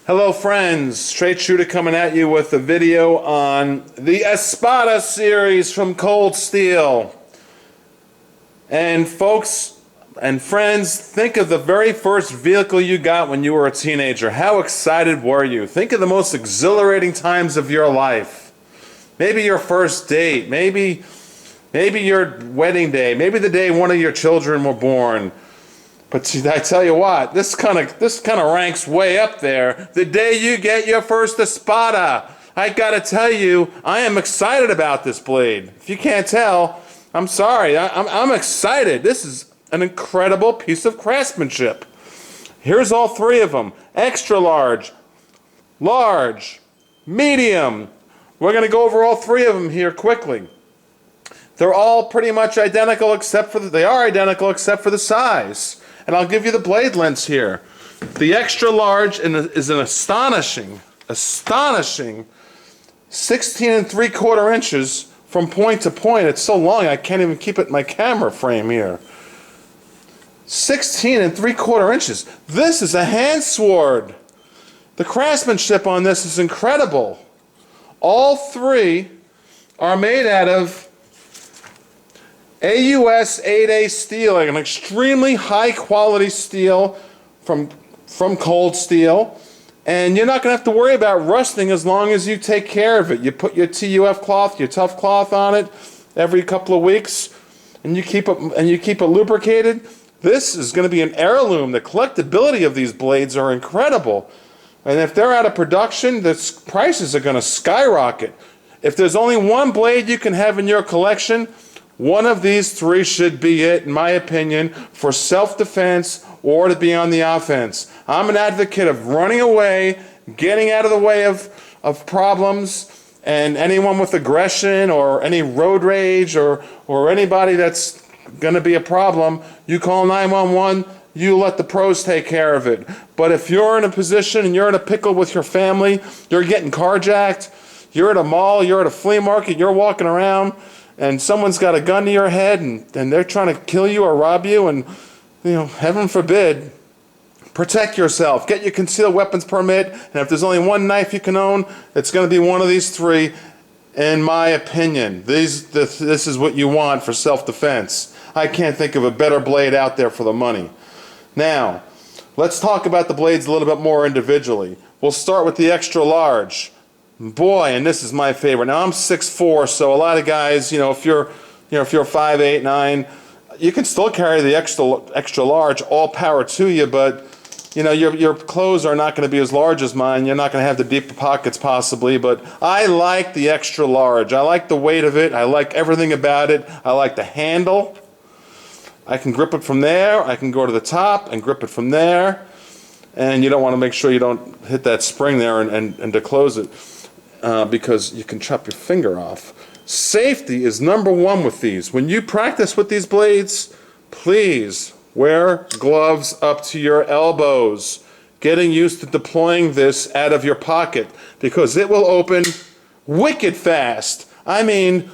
Hello friends, Straight Shooter coming at you with a video on the Espada series from Cold Steel. And folks and friends, think of the very first vehicle you got when you were a teenager. How excited were you? Think of the most exhilarating times of your life. Maybe your first date, maybe your wedding day, maybe the day one of your children were born. But I tell you what, this kind of ranks way up there. The day you get your first Espada. I gotta tell you, I am excited about this blade. If you can't tell, I'm sorry. I'm excited. This is an incredible piece of craftsmanship. Here's all three of them: extra large, large, medium. We're gonna go over all three of them here quickly. They're all pretty much identical except for the size. And I'll give you the blade lengths here. The extra large is an astonishing 16 3/4 inches from point to point. It's so long I can't even keep it in my camera frame here. 16 3/4 inches. This is a hand sword. The craftsmanship on this is incredible. All three are made out of AUS 8A steel, an extremely high quality steel from Cold Steel, and you're not going to have to worry about rusting as long as you take care of it. You put your TUF cloth, your tough cloth on it every couple of weeks, and you keep it lubricated. This is going to be an heirloom. The collectability of these blades are incredible, and if they're out of production, the prices are going to skyrocket. If there's only one blade you can have in your collection, one of these three should be it, in my opinion, for self-defense or to be on the offense. I'm an advocate of running away, getting out of the way of problems, and anyone with aggression or any road rage or anybody that's going to be a problem, you call 911, you let the pros take care of it. But if you're in a position and you're in a pickle with your family, you're getting carjacked, you're at a mall, you're at a flea market, you're walking around, and someone's got a gun to your head and they're trying to kill you or rob you, and heaven forbid, protect yourself. Get your concealed weapons permit, and if there's only one knife you can own, it's going to be one of these three, in my opinion. This is what you want for self-defense. I can't think of a better blade out there for the money. Now, let's talk about the blades a little bit more individually. We'll start with the extra large. Boy, and this is my favorite. Now I'm 6'4", so a lot of guys, if you're 5'8", 9", you can still carry the extra large. All power to you, but your clothes are not going to be as large as mine. You're not going to have the deep pockets possibly, but I like the extra large. I like the weight of it. I like everything about it. I like the handle. I can grip it from there. I can go to the top and grip it from there. And you don't want to make sure you don't hit that spring there and to close it. Because you can chop your finger off. Safety is number one with these. When you practice with these blades, please wear gloves up to your elbows. Getting used to deploying this out of your pocket, because it will open wicked fast. I mean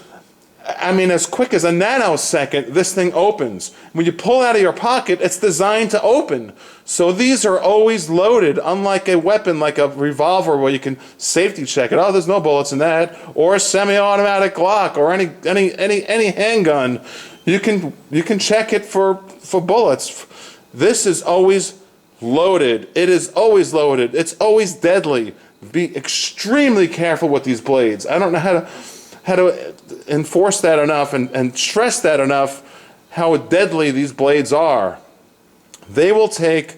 as quick as a nanosecond, this thing opens. When you pull out of your pocket, it's designed to open. So these are always loaded, unlike a weapon like a revolver where you can safety check it. Oh, there's no bullets in that. Or a semi-automatic Glock or any handgun. You can check it for bullets. This is always loaded. It is always loaded. It's always deadly. Be extremely careful with these blades. I don't know how to enforce that enough and stress that enough, how deadly these blades are. They will take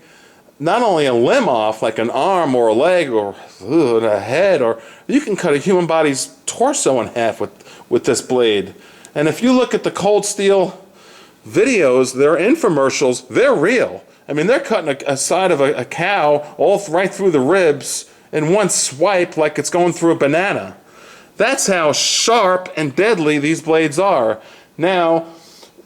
not only a limb off, like an arm or a leg or a head, or you can cut a human body's torso in half with this blade. And if you look at the Cold Steel videos, their infomercials, they're real. I mean, they're cutting a side of a cow right through the ribs in one swipe like it's going through a banana. That's how sharp and deadly these blades are. Now,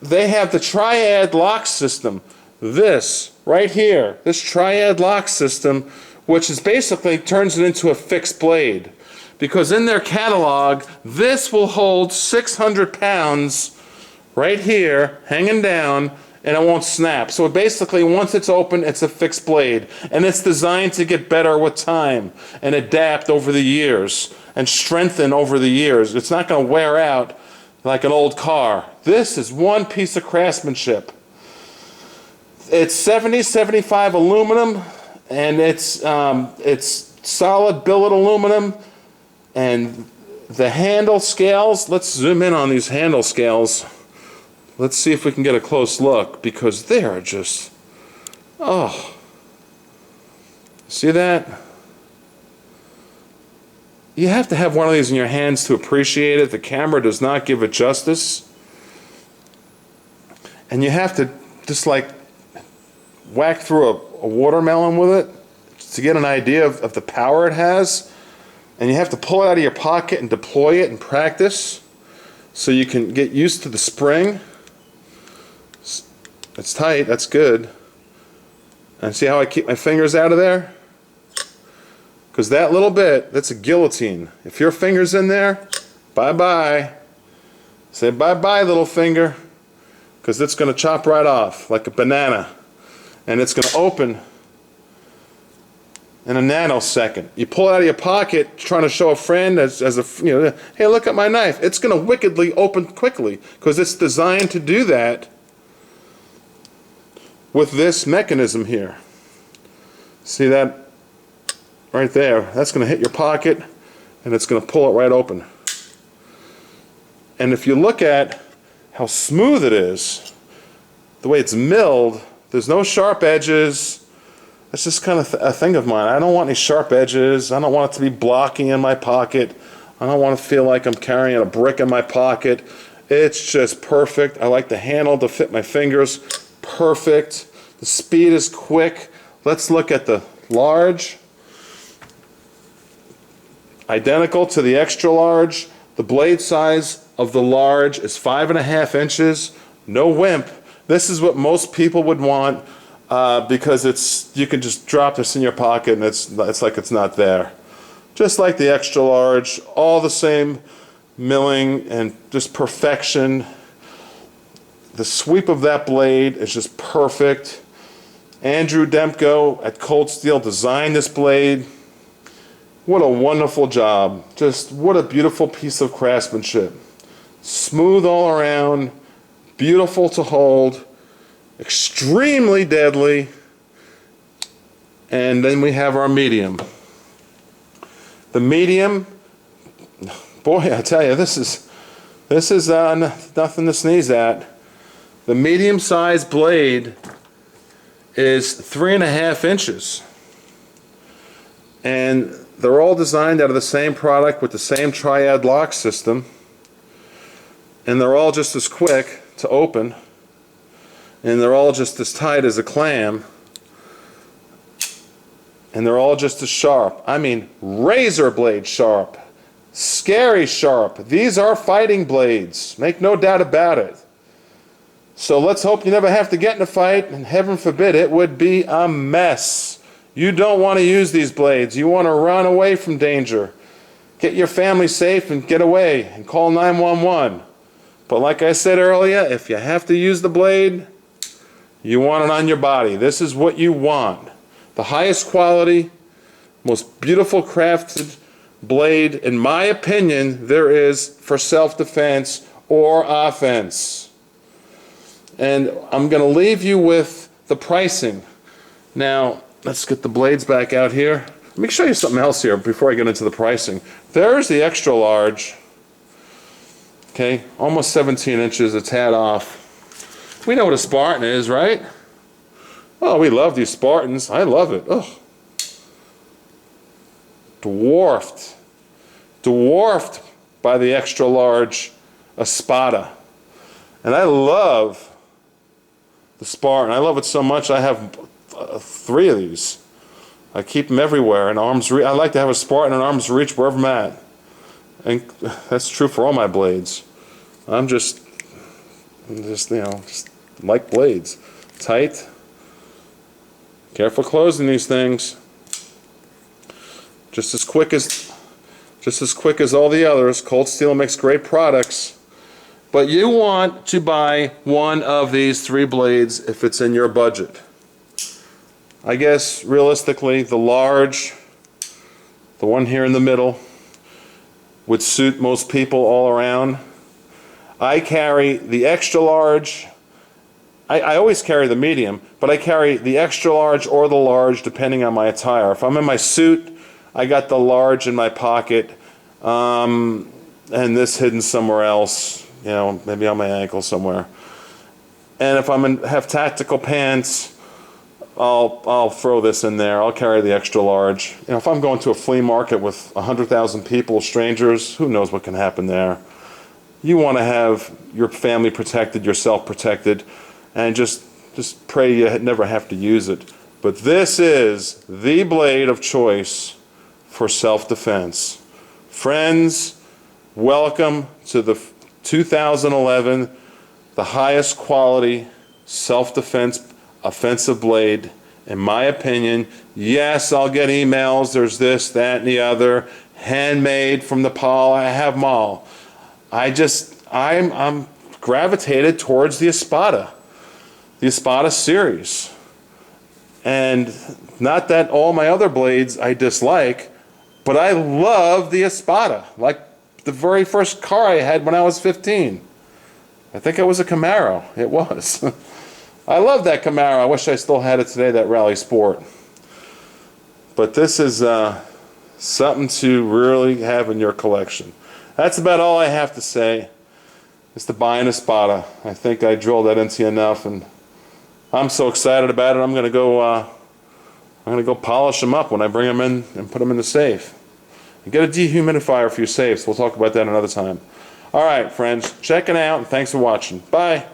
they have the Triad lock system. This, right here, this Triad lock system, which is basically turns it into a fixed blade. Because in their catalog, this will hold 600 pounds right here, hanging down, and it won't snap. So basically, once it's open, it's a fixed blade. And it's designed to get better with time and adapt over the years and strengthen over the years. It's not going to wear out like an old car. This is one piece of craftsmanship. It's 70-75 aluminum, and it's solid billet aluminum. And the handle scales, let's zoom in on these handle scales. Let's see if we can get a close look, because they are just, oh. See that? You have to have one of these in your hands to appreciate it. The camera does not give it justice. And you have to just like whack through a watermelon with it to get an idea of the power it has. And you have to pull it out of your pocket and deploy it and practice so you can get used to the spring. It's tight, that's good. And see how I keep my fingers out of there? Because that little bit, that's a guillotine. If your finger's in there, bye-bye. Say bye-bye, little finger. Because it's going to chop right off like a banana. And it's going to open in a nanosecond. You pull it out of your pocket, trying to show a friend as a, you know, hey, look at my knife. It's going to wickedly open quickly because it's designed to do that with this mechanism here. See that right there? That's going to hit your pocket and it's going to pull it right open. And if you look at how smooth it is, the way it's milled, there's no sharp edges. That's just kind of a thing of mine. I don't want any sharp edges. I don't want it to be blocking in my pocket. I don't want to feel like I'm carrying a brick in my pocket. It's just perfect. I like the handle to fit my fingers. Perfect. The speed is quick. Let's look at the large. Identical to the extra large. The blade size of the large is 5.5 inches. No wimp. This is what most people would want because you can just drop this in your pocket and it's like it's not there. Just like the extra large, all the same milling and just perfection. The sweep of that blade is just perfect. Andrew Demko at Cold Steel designed this blade. What a wonderful job. Just what a beautiful piece of craftsmanship. Smooth all around, beautiful to hold, extremely deadly. And then we have our medium. The medium, boy, I tell you, this is nothing to sneeze at. The medium-sized blade is 3.5 inches. And they're all designed out of the same product with the same Triad lock system. And they're all just as quick to open. And they're all just as tight as a clam. And they're all just as sharp. I mean, razor blade sharp. Scary sharp. These are fighting blades. Make no doubt about it. So let's hope you never have to get in a fight, and heaven forbid, it would be a mess. You don't want to use these blades. You want to run away from danger. Get your family safe and get away and call 911. But like I said earlier, if you have to use the blade, you want it on your body. This is what you want. The highest quality, most beautiful crafted blade, in my opinion, there is for self-defense or offense. And I'm going to leave you with the pricing. Now, let's get the blades back out here. Let me show you something else here before I get into the pricing. There's the extra large. Okay, almost 17 inches, a tad off. We know what a Spartan is, right? Oh, we love these Spartans. I love it. Oh. Dwarfed. Dwarfed by the extra large Espada. And I love the Spartan. I love it so much I have 3 of these. I keep them everywhere in arm's reach. I like to have a Spartan in arm's reach wherever I'm at. And that's true for all my blades. I'm just like blades. Tight. Careful closing these things. Just as quick as all the others. Cold Steel makes great products. But you want to buy one of these 3 blades if it's in your budget. I guess realistically, the large, the one here in the middle, would suit most people all around. I carry the extra large. I always carry the medium, but I carry the extra large or the large depending on my attire. If I'm in my suit, I got the large in my pocket, and this hidden somewhere else, you know, maybe on my ankle somewhere. And if have tactical pants, I'll throw this in there. I'll carry the extra large. You know, if I'm going to a flea market with 100,000 people, strangers, who knows what can happen there. You want to have your family protected, yourself protected, and just pray you never have to use it. But this is the blade of choice for self-defense. Friends, welcome to the 2011, the highest quality self-defense offensive blade. In my opinion, yes, I'll get emails, there's this, that, and the other, handmade from Nepal, I have them all. I'm gravitated towards the Espada series. And not that all my other blades I dislike, but I love the Espada, like the very first car I had when I was 15. I think it was a Camaro. It was. I love that Camaro. I wish I still had it today, that Rally Sport. But this is something to really have in your collection. That's about all I have to say. Is to buy an Espada. I think I drilled that into you enough, and I'm so excited about it. I'm gonna go polish them up when I bring them in and put them in the safe. And get a dehumidifier for your safes. We'll talk about that another time. All right, friends, check it out, and thanks for watching. Bye.